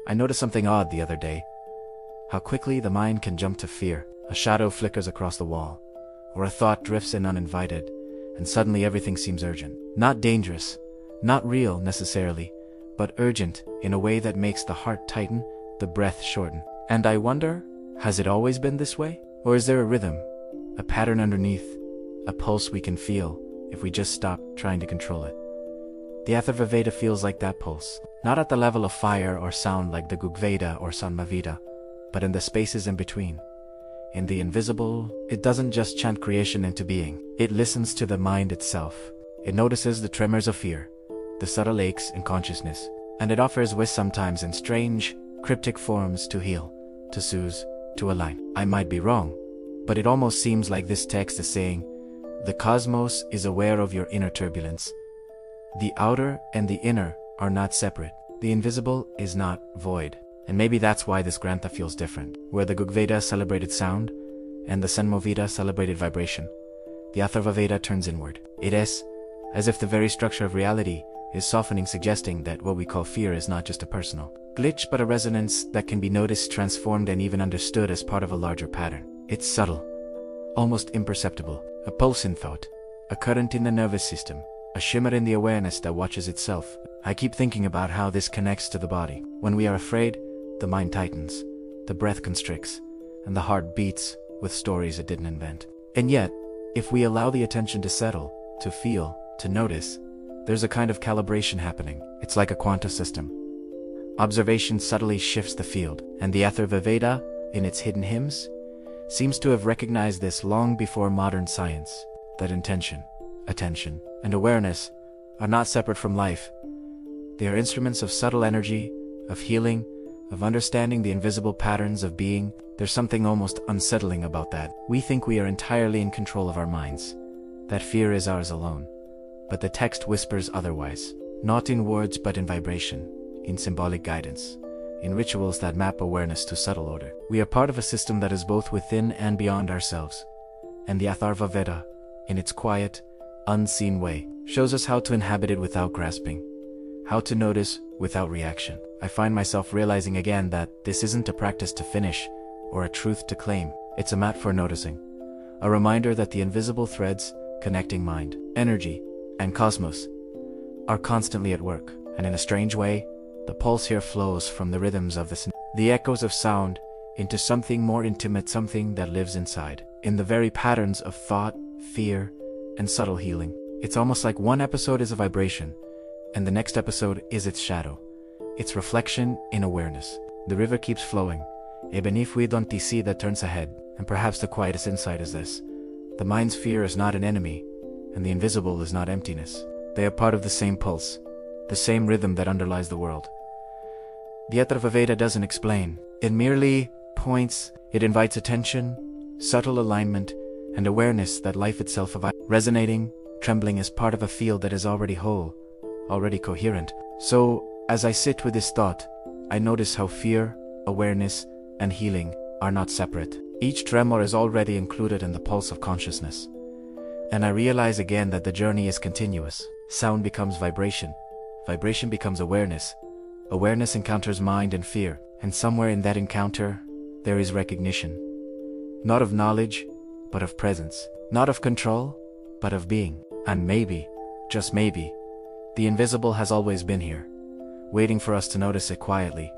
I noticed something odd the other day. How quickly the mind can jump to fear. A shadow flickers across the wall, or a thought drifts in uninvited, and suddenly everything seems urgent. Not dangerous, not real necessarily, but urgent in a way that makes the heart tighten, the breath shorten. And I wonder, has it always been this way? Or is there a rhythm, a pattern underneath, a pulse we can feel if we just stop trying to control it? The Atharvaveda feels like that pulse, not at the level of fire or sound like the Ṛgveda or Samhita, but in the spaces in between. In the invisible, it doesn't just chant creation into being. It listens to the mind itself. It notices the tremors of fear, the subtle aches in consciousness, and it offers wisdom sometimes in strange, cryptic forms to heal, to soothe, to align. I might be wrong, but it almost seems like this text is saying, the cosmos is aware of your inner turbulence. The outer and the inner are not separate. The invisible is not void. And maybe that's why this Grantha feels different. Where the Ṛgveda celebrated sound, and the Sāmaveda celebrated vibration, the Atharvaveda turns inward. It is as if the very structure of reality is softening, suggesting that what we call fear is not just a personal glitch but a resonance that can be noticed, transformed, and even understood as part of a larger pattern. It's subtle, almost imperceptible, a pulse in thought, a current in the nervous system, a shimmer in the awareness that watches itself. I keep thinking about how this connects to the body. When we are afraid, the mind tightens, the breath constricts, and the heart beats with stories it didn't invent. And yet, if we allow the attention to settle, to feel, to notice, there's a kind of calibration happening. It's like a quantum system. Observation subtly shifts the field, and the Atharvaveda, in its hidden hymns, seems to have recognized this long before modern science, that intention, attention, and awareness are not separate from life. They are instruments of subtle energy, of healing, of understanding the invisible patterns of being. There's something almost unsettling about that. We think we are entirely in control of our minds, that fear is ours alone. But the text whispers otherwise, not in words but in vibration, in symbolic guidance, in rituals that map awareness to subtle order. We are part of a system that is both within and beyond ourselves, and the Atharvaveda, in its quiet, unseen way, shows us how to inhabit it without grasping, how to notice without reaction. I find myself realizing again that this isn't a practice to finish, or a truth to claim. It's a mat for noticing, a reminder that the invisible threads connecting mind, energy, and cosmos are constantly at work. And in a strange way, the pulse here flows from the rhythms of the echoes of sound into something more intimate, something that lives inside, in the very patterns of thought, fear, and subtle healing. It's almost like one episode is a vibration, and the next episode is its shadow, its reflection in awareness. The river keeps flowing, even if we don't see that turns ahead. And perhaps the quietest insight is this: the mind's fear is not an enemy, and the invisible is not emptiness. They are part of the same pulse, the same rhythm that underlies the world. The Atharvaveda doesn't explain, it merely points. It invites attention, subtle alignment, and awareness that life itself is resonating, trembling as part of a field that is already whole, already coherent. So, as I sit with this thought, I notice how fear, awareness, and healing are not separate. Each tremor is already included in the pulse of consciousness. And I realize again that the journey is continuous. Sound becomes vibration, vibration becomes awareness, awareness encounters mind and fear, and somewhere in that encounter, there is recognition. Not of knowledge, but of presence. Not of control, but of being. And maybe, just maybe, the invisible has always been here, waiting for us to notice it quietly.